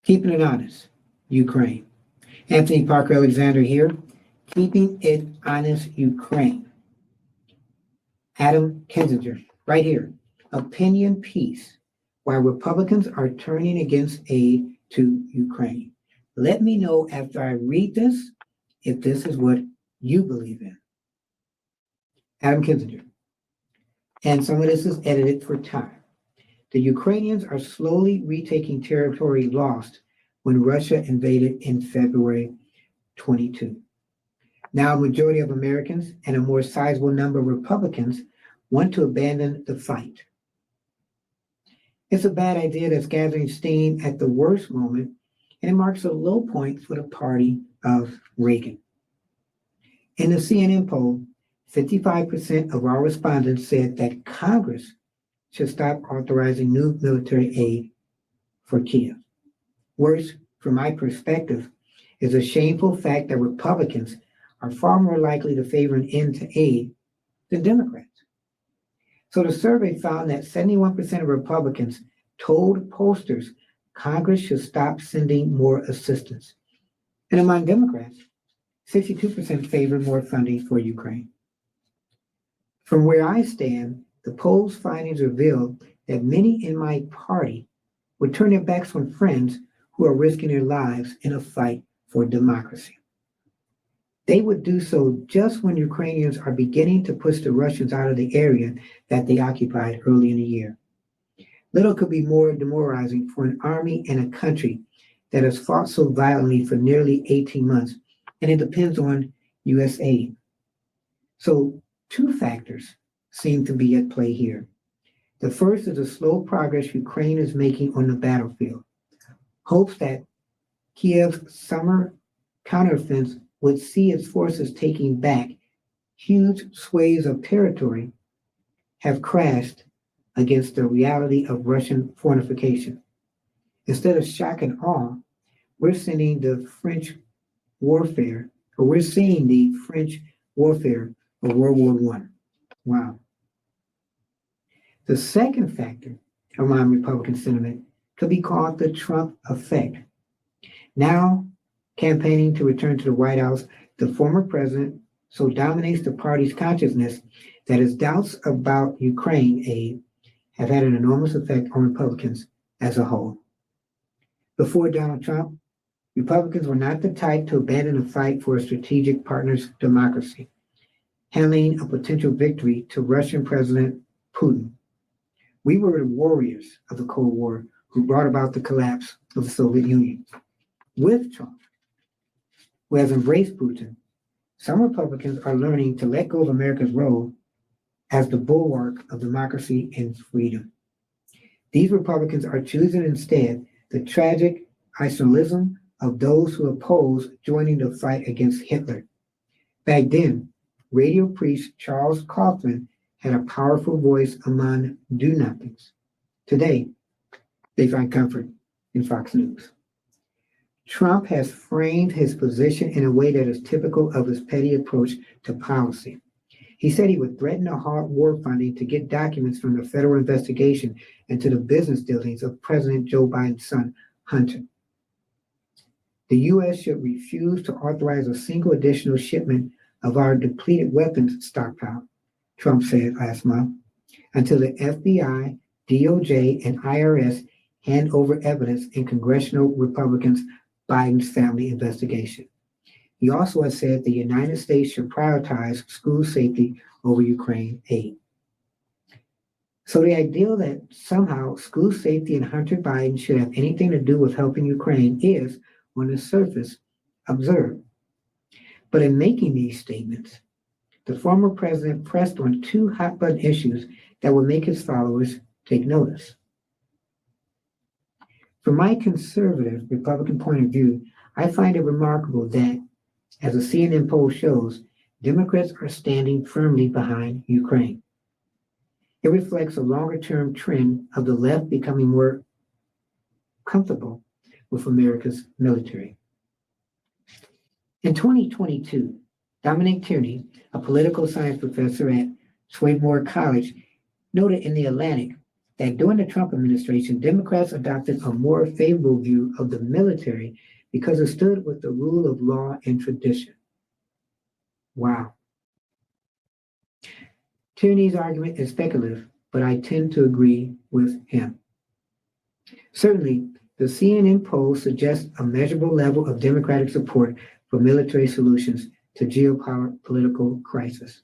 Keeping it honest, Ukraine. Anthony Parker Alexander here. Keeping it honest, Ukraine. Adam Kinzinger, right here. Opinion piece. Why Republicans are turning against aid to Ukraine. Let me know after I read this if this is what you believe in. Adam Kinzinger. And some of this is edited for time. The Ukrainians are slowly retaking territory lost when Russia invaded in February 22. Now, a majority of Americans and a more sizable number of Republicans want to abandon the fight. It's a bad idea that's gathering steam at the worst moment, and it marks a low point for the party of Reagan. In the CNN poll, 55% of our respondents said that Congress should stop authorizing new military aid for Kiev. Worse, from my perspective, is the shameful fact that Republicans are far more likely to favor an end to aid than Democrats. So the survey found that 71% of Republicans told pollsters Congress should stop sending more assistance. And among Democrats, 62% favor more funding for Ukraine. From where I stand, the poll's findings reveal that many in my party would turn their backs on friends who are risking their lives in a fight for democracy. They would do so just when Ukrainians are beginning to push the Russians out of the area that they occupied early in the year. Little could be more demoralizing for an army and a country that has fought so violently for nearly 18 months, and it depends on U.S. aid. So, two factors seem to be at play here. The first is the slow progress Ukraine is making on the battlefield. Hopes that Kiev's summer counteroffensive would see its forces taking back huge swathes of territory have crashed against the reality of Russian fortification. Instead of shock and awe, we're seeing the French warfare of World War I. Wow. The second factor around Republican sentiment could be called the Trump effect. Now, campaigning to return to the White House, the former president so dominates the party's consciousness that his doubts about Ukraine aid have had an enormous effect on Republicans as a whole. Before Donald Trump, Republicans were not the type to abandon the fight for a strategic partner's democracy, handing a potential victory to Russian President Putin. We were the warriors of the Cold War who brought about the collapse of the Soviet Union. With Trump, who has embraced Putin, some Republicans are learning to let go of America's role as the bulwark of democracy and freedom. These Republicans are choosing instead the tragic isolationism of those who oppose joining the fight against Hitler. Back then, radio priest Charles Coughlin had a powerful voice among do-nothings. Today, they find comfort in Fox News. Trump has framed his position in a way that is typical of his petty approach to policy. He said he would threaten to halt war funding to get documents from the federal investigation into the business dealings of President Joe Biden's son, Hunter. The U.S. should refuse to authorize a single additional shipment of our depleted weapons stockpile, Trump said last month, until the FBI, DOJ, and IRS hand over evidence in congressional Republicans' Biden's family investigation. He also has said the United States should prioritize school safety over Ukraine aid. So the idea that somehow school safety and Hunter Biden should have anything to do with helping Ukraine is, on the surface, absurd. But in making these statements, the former president pressed on two hot-button issues that will make his followers take notice. From my conservative Republican point of view, I find it remarkable that, as a CNN poll shows, Democrats are standing firmly behind Ukraine. It reflects a longer-term trend of the left becoming more comfortable with America's military. In 2022, Dominic Tierney, a political science professor at Swarthmore College, noted in The Atlantic that during the Trump administration, Democrats adopted a more favorable view of the military because it stood with the rule of law and tradition. Wow. Tierney's argument is speculative, but I tend to agree with him. Certainly, the CNN poll suggests a measurable level of Democratic support for military solutions to geopolitical crisis.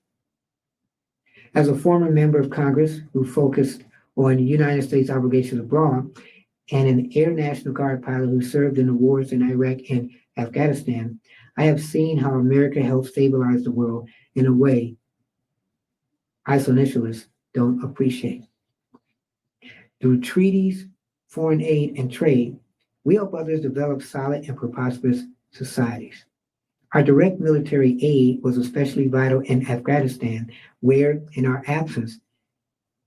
As a former member of Congress who focused on United States obligations abroad, and an Air National Guard pilot who served in the wars in Iraq and Afghanistan, I have seen how America helped stabilize the world in a way isolationists don't appreciate. Through treaties, foreign aid, and trade, we help others develop solid and prosperous societies. Our direct military aid was especially vital in Afghanistan, where, in our absence,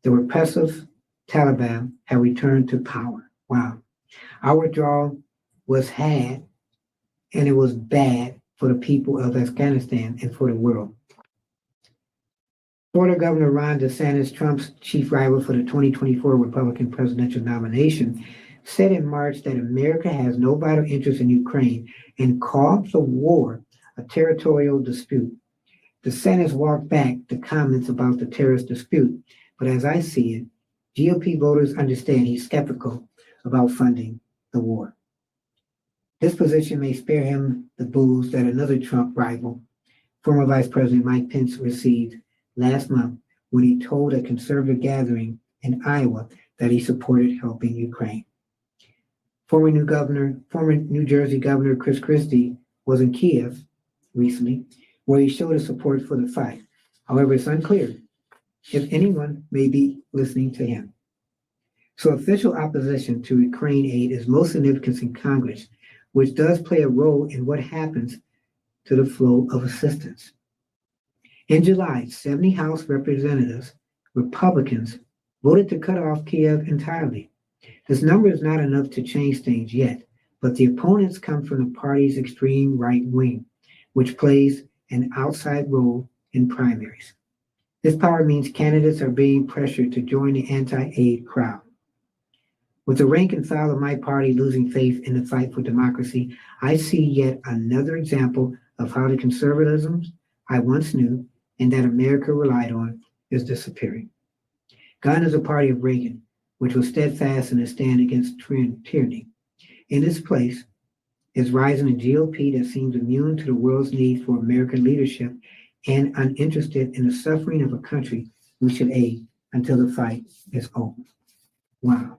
the repressive Taliban had returned to power. Wow. Our withdrawal was had, and it was bad for the people of Afghanistan and for the world. Florida Governor Ron DeSantis, Trump's chief rival for the 2024 Republican presidential nomination, said in March that America has no vital interest in Ukraine and called the war a territorial dispute. DeSantis walked back the comments about the terrorist dispute, but as I see it, GOP voters understand he's skeptical about funding the war. This position may spare him the boos that another Trump rival, former Vice President Mike Pence, received last month when he told a conservative gathering in Iowa that he supported helping Ukraine. Former New Jersey Governor Chris Christie was in Kiev recently, where he showed his support for the fight. However, it's unclear if anyone may be listening to him. So official opposition to Ukraine aid is most significant in Congress, which does play a role in what happens to the flow of assistance. In July, 70 House representatives, Republicans, voted to cut off Kiev entirely. This number is not enough to change things yet, but the opponents come from the party's extreme right wing, which plays an outside role in primaries. This power means candidates are being pressured to join the anti-aid crowd. With the rank and file of my party losing faith in the fight for democracy, I see yet another example of how the conservatism I once knew and that America relied on is disappearing. Gone is the party of Reagan, which was steadfast in its stand against tyranny. In its place is rising a GOP that seems immune to the world's need for American leadership and uninterested in the suffering of a country we should aid until the fight is over. Wow.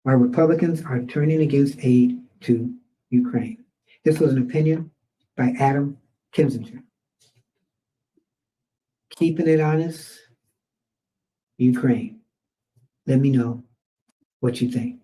Why Republicans are turning against aid to Ukraine. This was an opinion by Adam Kinzinger. Keeping it honest, Ukraine. Let me know what you think.